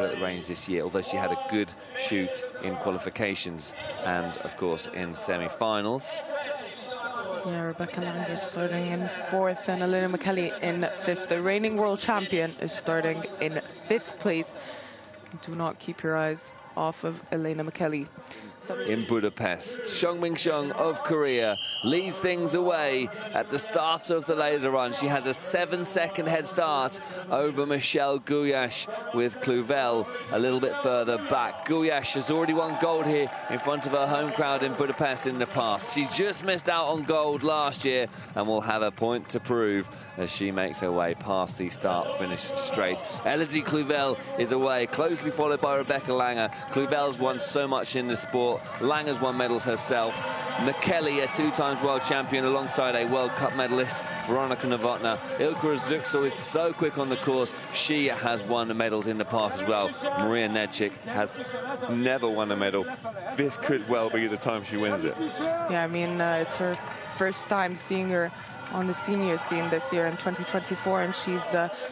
at the range this year, although she had a good shoot in qualifications and, of course, in semi-finals. Yeah, Rebecca Langer is starting in 4th and Elena McKelly in 5th. The reigning world champion is starting in 5th place. Do not keep your eyes off of Elena McKelly. In Budapest, Seungmin Chung of Korea leads things away at the start of the laser run. She has a 7-second head start over Michelle Guyash, with Cluvel a little bit further back. Guyash has already won gold here in front of her home crowd in Budapest in the past. She just missed out on gold last year and will have a point to prove as she makes her way past the start-finish straight. Elodie Cluvel is away, closely followed by Rebecca Langer. Cluvel's won so much in the sport. Langer's won medals herself. McKelly, a 2-time world champion, alongside a World Cup medalist, Veronika Novotná. Ilka Zukso is so quick on the course. She has won the medals in the past as well. Maria Nedchik has never won a medal. This could well be the time she wins it. Yeah, I mean, it's her first time seeing her on the senior scene this year in 2024, and she's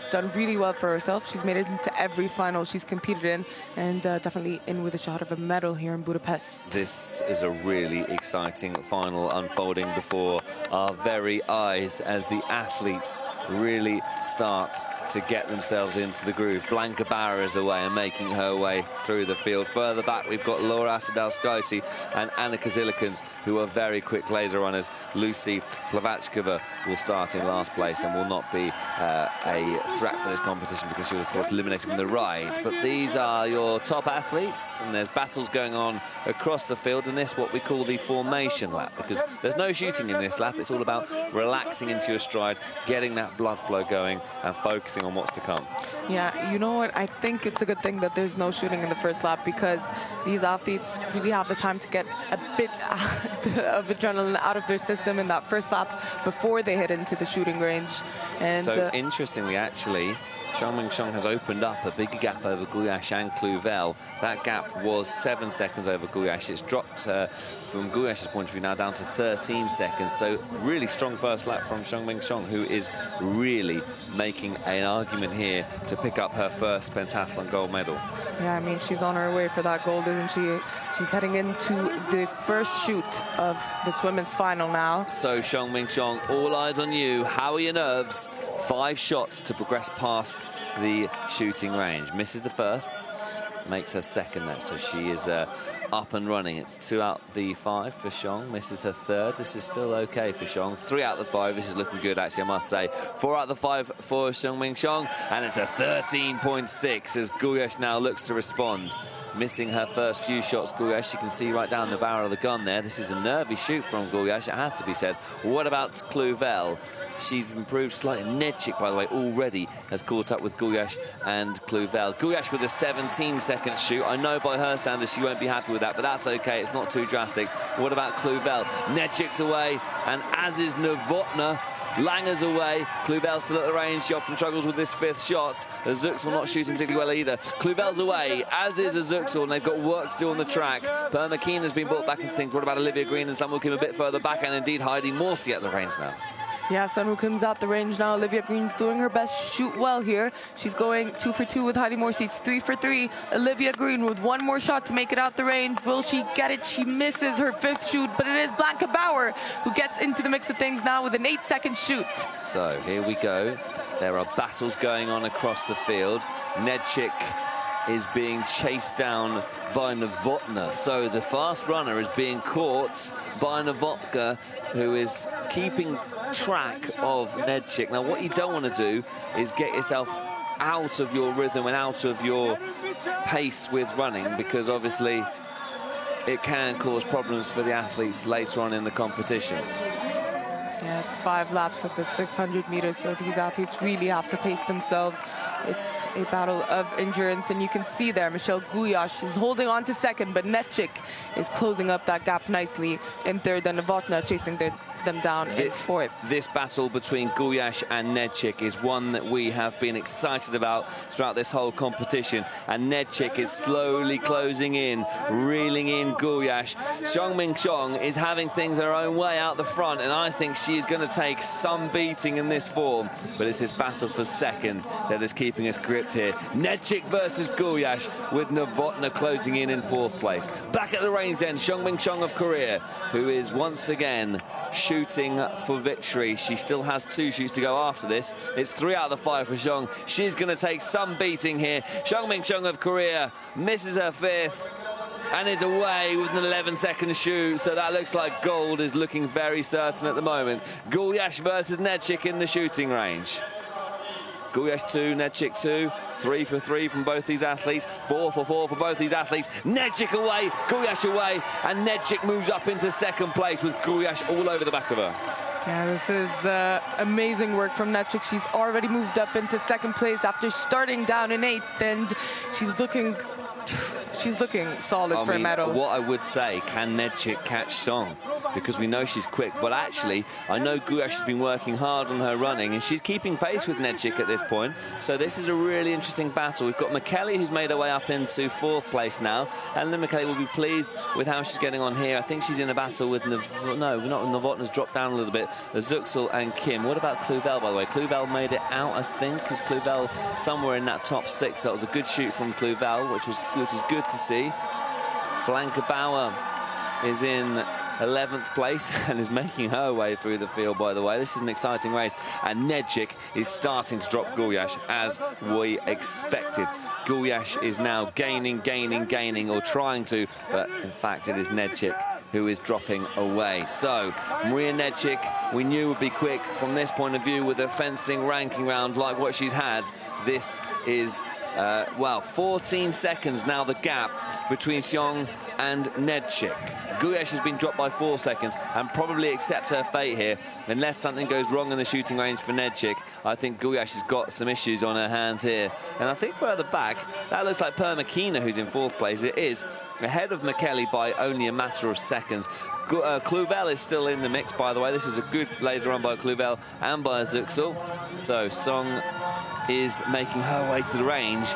done really well for herself. She's made it into every final she's competed in, and definitely in with a shot of a medal here in Budapest. This is a really exciting final unfolding before our very eyes as the athletes really start to get themselves into the groove. Blanka Bauer is away and making her way through the field. Further back, we've got Laura Asadalskaite and Annika Zilikens, who are very quick laser runners. Lucy Plavachkova will start in last place and will not be a threat for this competition because she was, of course, eliminated from the ride. But these are your top athletes, and there's battles going on across the field, and this what we call the formation lap, because there's no shooting in this lap. It's all about relaxing into your stride, getting that blood flow going and focusing on what's to come. Yeah, you know what? I think it's a good thing that there's no shooting in the first lap, because these athletes really have the time to get a bit of adrenaline out of their system in that first lap before they head into the shooting range. And so interestingly, actually, Seungmin Chung has opened up a bigger gap over Guyash and Cluvel. That gap was 7 seconds over Guyash. It's dropped from Guyash's point of view now down to 13 seconds. So really strong first lap from Seungmin Chung, who is really making an argument here to pick up her first pentathlon gold medal. Yeah, I mean, she's on her way for that gold, isn't she? She's heading into the first shoot of this women's final now. So Seungmin Chung, all eyes on you. How are your nerves? 5 shots to progress past the shooting range. Misses the first, makes her second now, so she is up and running. It's 2 out the 5 for Xiong. Misses her third. This is still okay for Xiong. 3 out the 5. This is looking good, actually, I must say. 4 out the 5 for Seungmin Chung, and it's a 13.6 as Guyash now looks to respond. Missing her first few shots, Guyash. You can see right down the barrel of the gun there. This is a nervy shoot from Guyash, it has to be said. What about Cluvel? She's improved slightly. Nedchik, by the way, already has caught up with Guyash and Cluvel. Guyash with a 17-second shoot. I know by her standards she won't be happy with that, but that's okay. It's not too drastic. What about Cluvel? Nedchik's away, and as is Novotná. Langer's away. Cluvel's still at the range. She often struggles with this 5th shot. Azuxal not shooting particularly well either. Cluvel's away, as is Azuxal, and they've got work to do on the track. Permikina has been brought back into things. What about Olivia Green and Sun Woo Kim a bit further back, and indeed Heidi Morsi at the range now? Yeah, Sun Woo Kim's at the range now. Olivia Green's doing her best. Shoot well here. She's going 2 for 2 with Heidi Morsi. It's 3 for 3. Olivia Green with 1 more shot to make it out the range. Will she get it? She misses her 5th shoot, but it is Blanka Bauer who gets into the mix of things now with an 8-second shoot. So here we go. There are battles going on across the field. Nedchik is being chased down by Novotná. So the fast runner is being caught by Novotná, who is keeping track of Nedchik. Now, what you don't want to do is get yourself out of your rhythm and out of your pace with running, because obviously it can cause problems for the athletes later on in the competition. Yeah, it's 5 laps of the 600 meters, so these athletes really have to pace themselves. It's a battle of endurance, and you can see there Michelle Guyash is holding on to second, but Nedchik is closing up that gap nicely in third, and Novotná chasing the them down in fourth. This battle between Gulyas and Nedchik is one that we have been excited about throughout this whole competition. And Nedchik is slowly closing in, reeling in Gulyas. Seong-min Jeong is having things her own way out the front, and I think she's going to take some beating in this form. But it's this battle for second that is keeping us gripped here. Nedchik versus Gulyas, with Novotna closing in fourth place. Back at the range then, Seong-min Jeong of Korea, who is once again shooting for victory. She still has 2 shoots to go after this. It's 3 out of the 5 for Jeong. She's going to take some beating here. Seong-min Jeong of Korea misses her 5th and is away with an 11-second shoot, so that looks like gold is looking very certain at the moment. Gulyas versus Nedchik in the shooting range. Gulyas 2, Nedchik 2, 3 for 3 from both these athletes, 4 for 4 for both these athletes. Nedchik away, Gulyas away, and Nedchik moves up into second place with Gulyas all over the back of her. Yeah, this is amazing work from Nedchik. She's already moved up into second place after starting down in 8th, and she's looking solid for a medal. What I would say, can Nedchik catch Song? Because we know she's quick, but actually I know Gulyas has been working hard on her running, and she's keeping pace with Nedchik at this point. So this is a really interesting battle. We've got McKelly, who's made her way up into 4th place now, and then McKelly will be pleased with how she's getting on here. I think she's in a battle with Novotna's dropped down a little bit. Zuxel and Kim. What about Kluvel, by the way? Kluvel made it out, I think. Is Kluvel somewhere in that top 6? That was a good shoot from Kluvel, which is good to see. Blanca Bauer is in 11th place and is making her way through the field, by the way. This is an exciting race, and Nedchik is starting to drop Gulyas as we expected. Gulyas is now gaining, or trying to, but in fact it is Nedchik who is dropping away. So Maria Nedchik, we knew would be quick from this point of view with a fencing ranking round like what she's had. This is, well, 14 seconds now the gap between Jeong and Nedchik. Gulyas has been dropped by 4 seconds and probably accept her fate here. Unless something goes wrong in the shooting range for Nedchik, I think Gulyas has got some issues on her hands here. And I think further back, that looks like Permikina, who's in 4th place. It is ahead of McKelly by only a matter of seconds. Kluvel is still in the mix, by the way. This is a good laser run by Kluvel and by Zuxel. So Song is making her way to the range,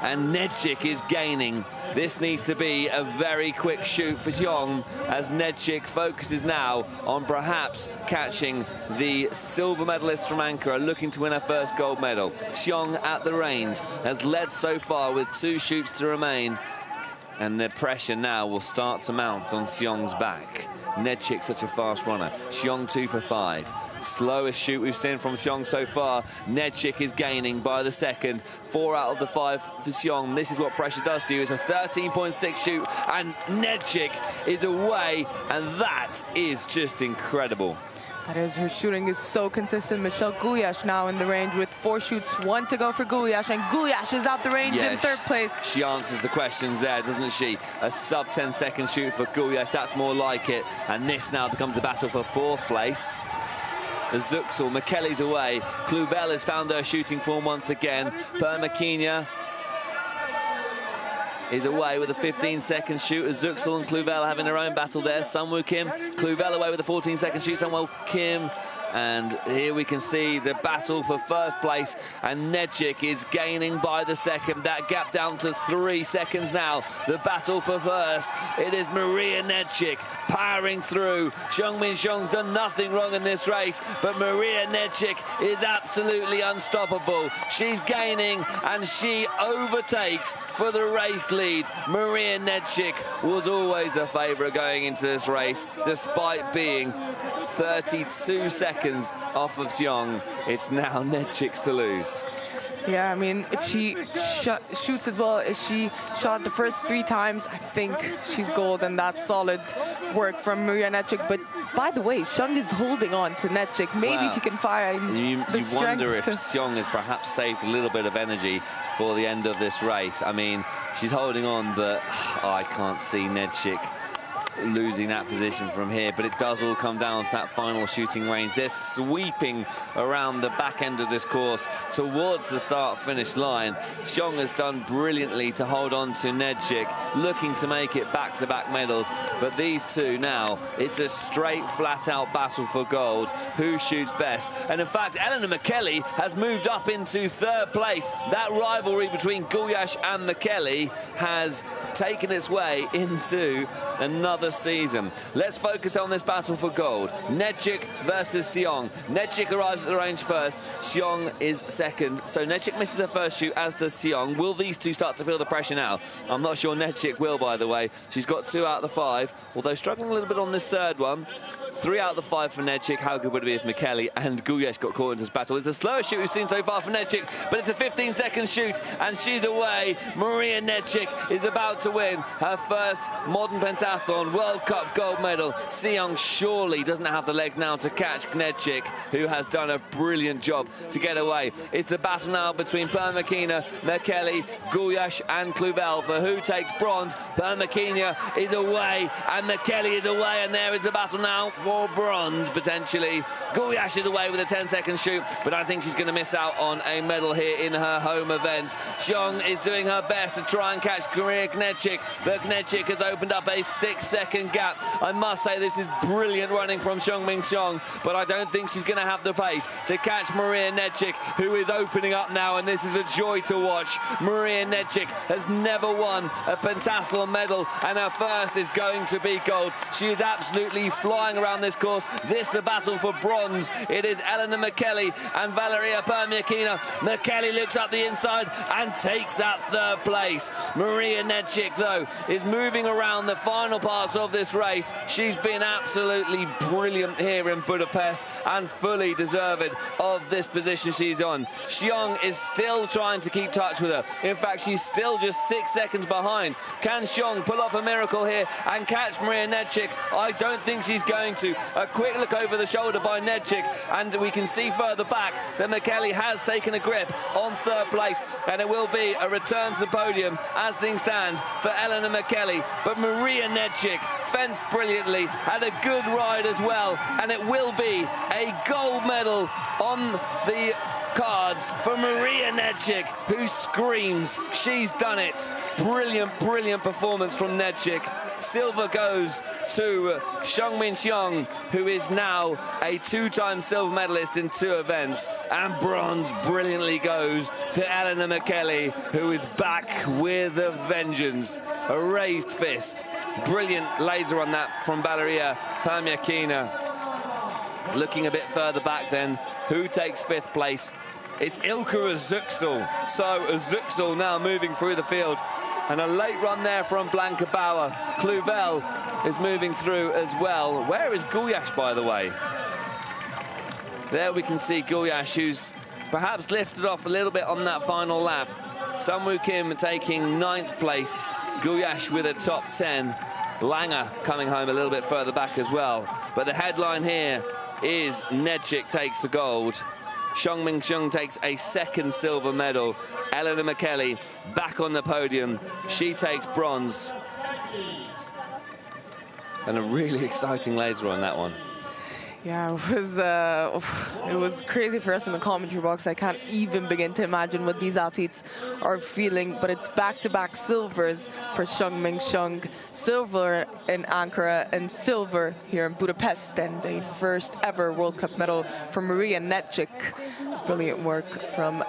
and Nedchik is gaining. This needs to be a very quick shoot for Jeong, as Nedchik focuses now on perhaps catching the silver medalist from Ankara, looking to win her first gold medal. Jeong at the range has led so far with 2 shoots to remain, and the pressure now will start to mount on Jeong's back. Nedchik such a fast runner. Jeong 2 for 5. Slowest shoot we've seen from Jeong so far. Nedchik is gaining by the second. 4 out of the 5 for Jeong. This is what pressure does to you. It's a 13.6 shoot, and Nedchik is away, and that is just incredible. That is, her shooting is so consistent. Michelle Gulyas now in the range with 4 shoots, 1 to go for Gulyas, and Gulyas is out the range in 3rd place. She answers the questions there, doesn't she? A sub 10-second shoot for Gulyas, that's more like it. And this now becomes a battle for 4th place. Zuxel, McKelly's away. Kluvel has found her shooting form once again. Permikina is away with a 15-second shoot, as Zuxel and Kluvel having their own battle there. Sunwoo Kim, Kluvel away with a 14-second shoot. Sunwoo Kim, and here we can see the battle for 1st place, and Nedchik is gaining by the second. That gap down to 3 seconds now. The battle for 1st. It is Maria Nedchik powering through. Seong-min Jeong's done nothing wrong in this race, but Maria Nedchik is absolutely unstoppable. She's gaining, and she overtakes for the race lead. Maria Nedchik was always the favourite going into this race, despite being 32 seconds off of Jeong. It's now Nedchik's to lose. Yeah, I mean, if she shoots as well as she shot the first 3 times, I think she's gold, and that's solid work from Maria Nedchik. But by the way, Jeong is holding on to Nedchik. Maybe she can find the strength. You wonder if Jeong has perhaps saved a little bit of energy for the end of this race. I mean, she's holding on, but I can't see Nedchik losing that position from here, but it does all come down to that final shooting range. They're sweeping around the back end of this course towards the start-finish line. Xiong has done brilliantly to hold on to Nedchik, looking to make it back-to-back medals, but these two now, it's a straight, flat-out battle for gold. Who shoots best? And in fact, Eleanor McKelly has moved up into third place. That rivalry between Gulyash and McKelly has taken its way into another season. Let's focus on this battle for gold. Nedchik versus Xiong. Nedchik arrives at the range first. Xiong is second. So Nedchik misses her first shoot, as does Xiong. Will these two start to feel the pressure now? I'm not sure Nedchik will, by the way. She's got 2 out of the 5, although struggling a little bit on this third one. 3 out of the 5 for Nedchik. How good would it be if McKelly and Gulyash got caught into this battle? It's the slowest shoot we've seen so far for Nedchik, but it's a 15-second shoot, and she's away. Maria Nedchik is about to win her first modern pentathlon World Cup gold medal. Xiong surely doesn't have the legs now to catch Nedchik, who has done a brilliant job to get away. It's the battle now between Permikina, McKelly, Gulyash and Kluvel for who takes bronze. Permikina is away, and McKelly is away, and there is the battle now for bronze, potentially. Gulyash is away with a 10-second shoot, but I think she's going to miss out on a medal here in her home event. Xiong is doing her best to try and catch Maria Nedchik, but Nedchik has opened up a 6-second gap. I must say this is brilliant running from Xiongmin Xiong, but I don't think she's going to have the pace to catch Maria Nedchik, who is opening up now, and this is a joy to watch. Maria Nedchik has never won a pentathlon medal, and her first is going to be gold. She is absolutely flying around this course. This the battle for bronze. It is Eleanor McKelly and Valeria Permikina. McKelly looks up the inside and takes that third place. Maria Nedchik, though, is moving around the final parts of this race. She's been absolutely brilliant here in Budapest and fully deserved of this position she's on. Xiong is still trying to keep touch with her. In fact, she's still just 6 seconds behind. Can Xiong pull off a miracle here and catch Maria Nedchik? I don't think she's going to. A quick look over the shoulder by Nedchik, and we can see further back that McKelly has taken a grip on third place, and it will be a return to the podium as things stand for Eleanor McKelly. But Maria Nedchik fenced brilliantly, had a good ride as well, and it will be a gold medal on the cards for Maria Nedchik, who screams. She's done it. Brilliant, brilliant performance from Nedchik. Silver goes to Xiongmin Xiong, who is now a 2-time silver medalist in 2 events. And bronze brilliantly goes to Eleanor McKelly, who is back with a vengeance. A raised fist. Brilliant laser on that from Valeria Permikina. Looking a bit further back then, who takes 5th place? It's Ilka Azuxal. So Azuxal now moving through the field. And a late run there from Blanca Bauer. Kluvel is moving through as well. Where is Gulyash, by the way? There we can see Gulyash, who's perhaps lifted off a little bit on that final lap. Sunwoo Kim taking 9th place. Gulyash with a top 10. Langer coming home a little bit further back as well. But the headline here is Nedchik takes the gold. Xiongmin Xiong takes a 2nd silver medal. Eleanor McKelly back on the podium. She takes bronze. And a really exciting laser on that one. Yeah, it was crazy for us in the commentary box. I can't even begin to imagine what these athletes are feeling, but it's back-to-back silvers for Xiongmin Xiong. Silver in Ankara and silver here in Budapest, and a first ever World Cup medal for Maria Nedchik. Brilliant work from